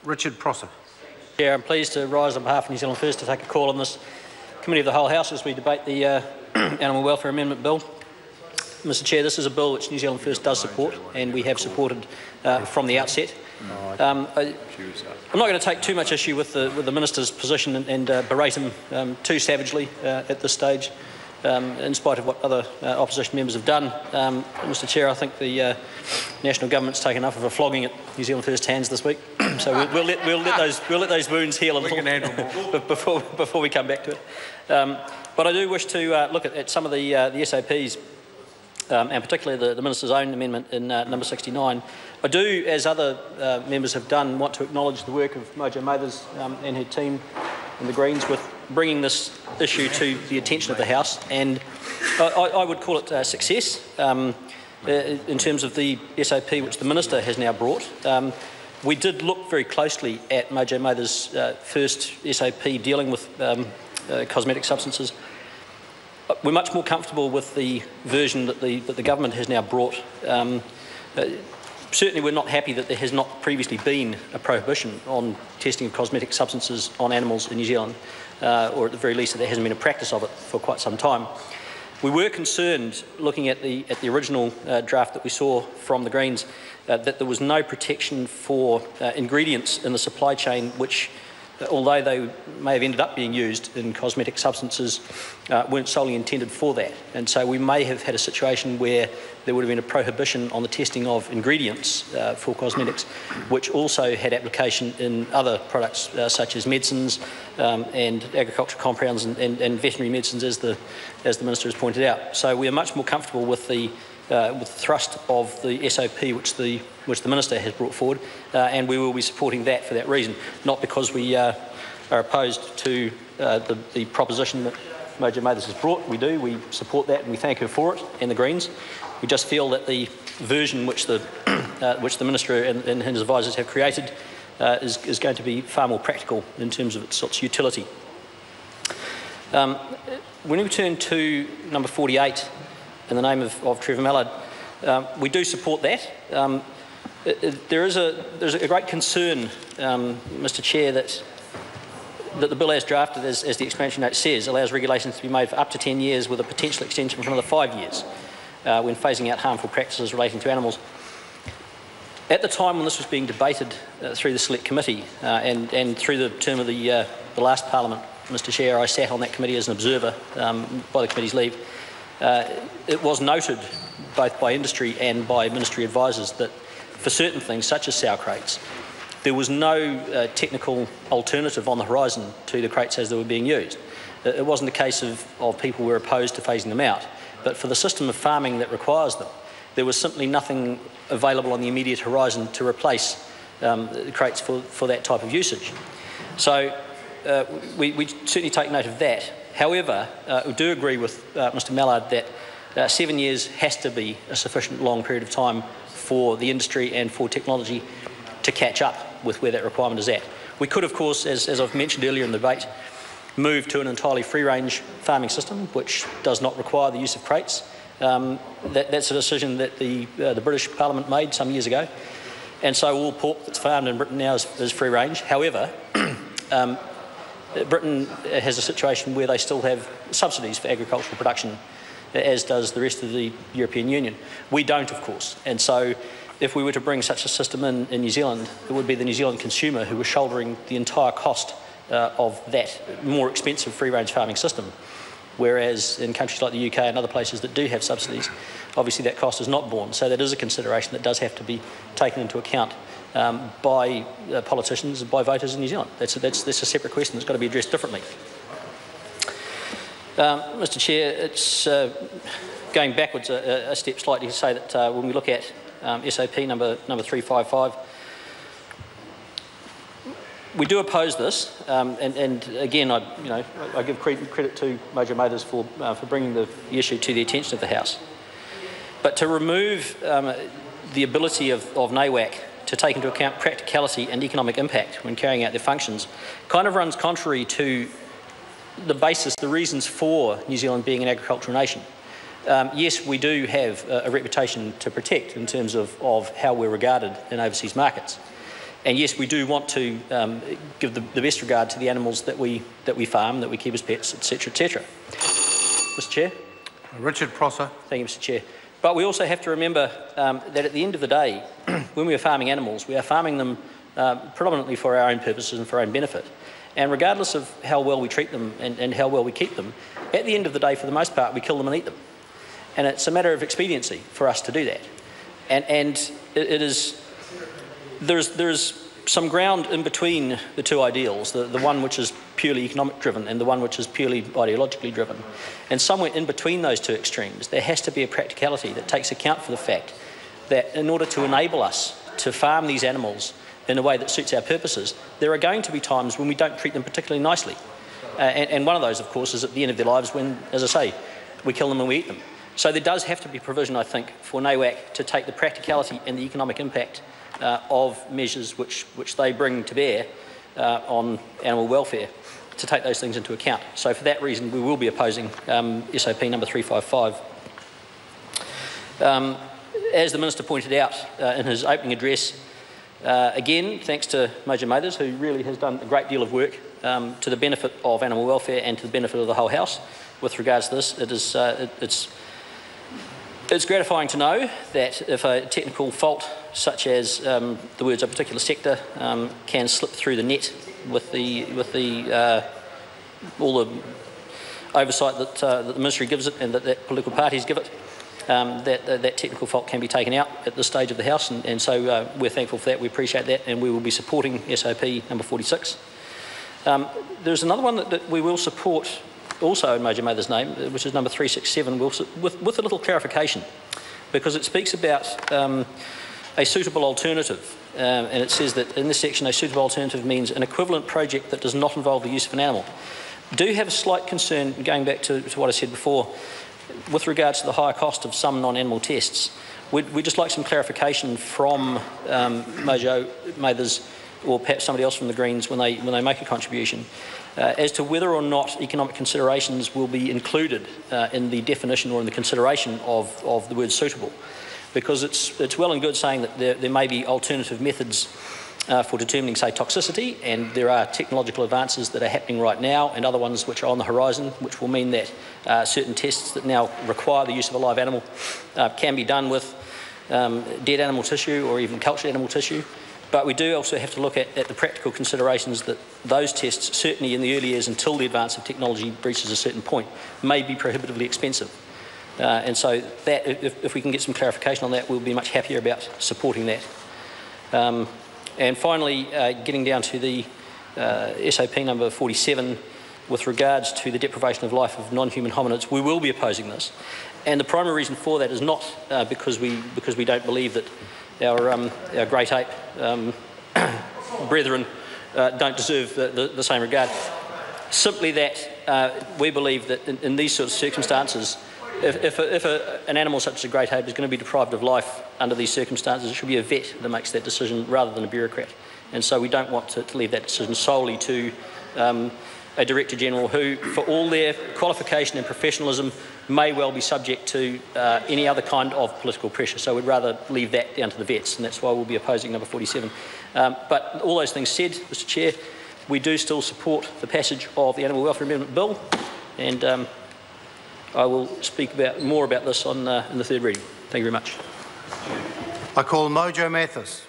Richard Prosser. Chair, I'm pleased to rise on behalf of New Zealand First to take a call on this Committee of the Whole House as we debate the Animal Welfare Amendment Bill. Mr Chair, this is a bill which New Zealand First does support, and we have supported from the outset. I'm not going to take too much issue with the Minister's position and berate him too savagely at this stage, in spite of what other opposition members have done. Mr Chair, I think the National Government's taken enough of a flogging at New Zealand First hands this week, so we'll let those wounds heal a little before we come back to it. But I do wish to look at some of the SOPs, and particularly the Minister's own amendment in number 69. I do, as other members have done, want to acknowledge the work of Mojo Mathers and her team and the Greens with bringing this issue to the attention of the House, and I would call it a success in terms of the SOP which the Minister has now brought. We did look very closely at Mojo Mathers' first SOP dealing with cosmetic substances. We're much more comfortable with the version that the government has now brought. Certainly we're not happy that there has not previously been a prohibition on testing of cosmetic substances on animals in New Zealand, or at the very least that there hasn't been a practice of it for quite some time. We were concerned, looking at the original draft that we saw from the Greens, that there was no protection for ingredients in the supply chain which, although they may have ended up being used in cosmetic substances, weren't solely intended for that. And so we may have had a situation where there would have been a prohibition on the testing of ingredients for cosmetics, which also had application in other products such as medicines and agricultural compounds and veterinary medicines, as the Minister has pointed out. So we are much more comfortable with the thrust of the SOP which the Minister has brought forward, and we will be supporting that for that reason, not because we are opposed to the proposition that Mojo Mathers has brought. We support that and we thank her for it, and the Greens. We just feel that the version which the Minister and his advisors have created is going to be far more practical in terms of its utility. When we turn to number 48, in the name of Trevor Mallard, we do support that. There's a great concern, Mr Chair, that the bill as drafted, as the explanatory note says, allows regulations to be made for up to 10 years with a potential extension for another 5 years when phasing out harmful practices relating to animals. At the time when this was being debated through the Select Committee and through the term of the last Parliament, Mr Chair, I sat on that committee as an observer by the committee's leave. It was noted both by industry and by ministry advisors that for certain things, such as sow crates, there was no technical alternative on the horizon to the crates as they were being used. It wasn't a case of people were opposed to phasing them out, but for the system of farming that requires them, there was simply nothing available on the immediate horizon to replace the crates for that type of usage. So we certainly take note of that. However, we do agree with Mr Mallard that 7 years has to be a sufficient long period of time for the industry and for technology to catch up with where that requirement is at. We could, of course, as I've mentioned earlier in the debate, move to an entirely free-range farming system which does not require the use of crates. That's a decision that the British Parliament made some years ago, and so all pork that's farmed in Britain now is free-range. However, Britain has a situation where they still have subsidies for agricultural production, as does the rest of the European Union. We don't, of course, and so if we were to bring such a system in New Zealand, it would be the New Zealand consumer who was shouldering the entire cost of that more expensive free-range farming system, whereas in countries like the UK and other places that do have subsidies, obviously that cost is not borne. So that is a consideration that does have to be taken into account by politicians and by voters in New Zealand. That's a separate question that's got to be addressed differently. Mr Chair, it's going backwards a step slightly to say that when we look at SOP number 355, we do oppose this, and again, I give credit to Mojo Mathers for bringing the issue to the attention of the House. But to remove the ability of NAWAC to take into account practicality and economic impact when carrying out their functions kind of runs contrary to the reasons for New Zealand being an agricultural nation. Yes, we do have a reputation to protect in terms of how we're regarded in overseas markets. And yes, we do want to give the best regard to the animals that we farm, that we keep as pets, etc., etc. Mr. Chair. Richard Prosser. Thank you, Mr. Chair. But we also have to remember that at the end of the day, when we are farming animals, we are farming them predominantly for our own purposes and for our own benefit. And regardless of how well we treat them and how well we keep them, at the end of the day, for the most part, we kill them and eat them. And it's a matter of expediency for us to do that. And there is some ground in between the two ideals, the one which is purely economic driven and the one which is purely ideologically driven. And somewhere in between those two extremes, there has to be a practicality that takes account for the fact that in order to enable us to farm these animals in a way that suits our purposes, there are going to be times when we don't treat them particularly nicely. And one of those, of course, is at the end of their lives when, as I say, we kill them and we eat them. So there does have to be provision, I think, for NAWAC to take the practicality and the economic impact of measures which they bring to bear on animal welfare, to take those things into account. So for that reason, we will be opposing SOP number 355. As the Minister pointed out in his opening address, again, thanks to Major Mathers, who really has done a great deal of work to the benefit of animal welfare and to the benefit of the whole House with regards to this. It's gratifying to know that if a technical fault, such as the words "a particular sector," can slip through the net with all the oversight that the Ministry gives it and that political parties give it, that technical fault can be taken out at this stage of the House, and so we're thankful for that. We appreciate that, and we will be supporting SOP number 46. There's another one that we will support, also in Major Mather's name, which is number 367, with a little clarification, because it speaks about a suitable alternative, and it says that in this section, a suitable alternative means an equivalent project that does not involve the use of an animal. I do have a slight concern, going back to what I said before, with regards to the higher cost of some non-animal tests. We'd just like some clarification from Mojo Mathers, or perhaps somebody else from the Greens when they make a contribution, as to whether or not economic considerations will be included in the definition or in the consideration of the word suitable. Because it's well and good saying that there may be alternative methods for determining, say, toxicity, and there are technological advances that are happening right now and other ones which are on the horizon, which will mean that certain tests that now require the use of a live animal can be done with dead animal tissue or even cultured animal tissue. But we do also have to look at the practical considerations that those tests, certainly in the early years until the advance of technology reaches a certain point, may be prohibitively expensive. And so that, if we can get some clarification on that, we'll be much happier about supporting that. And finally, getting down to the SOP number 47, with regards to the deprivation of life of non-human hominids, we will be opposing this. And the primary reason for that is not because we don't believe that our great ape brethren don't deserve the same regard. Simply that we believe that in these sorts of circumstances, if an animal such as a great ape is going to be deprived of life under these circumstances, it should be a vet that makes that decision rather than a bureaucrat. And so we don't want to leave that decision solely to a Director General who, for all their qualification and professionalism, may well be subject to any other kind of political pressure. So we'd rather leave that down to the vets, and that's why we'll be opposing number 47. But all those things said, Mr. Chair, we do still support the passage of the Animal Welfare Amendment Bill, and I will speak more about this in the third reading. Thank you very much. I call Mojo Mathers.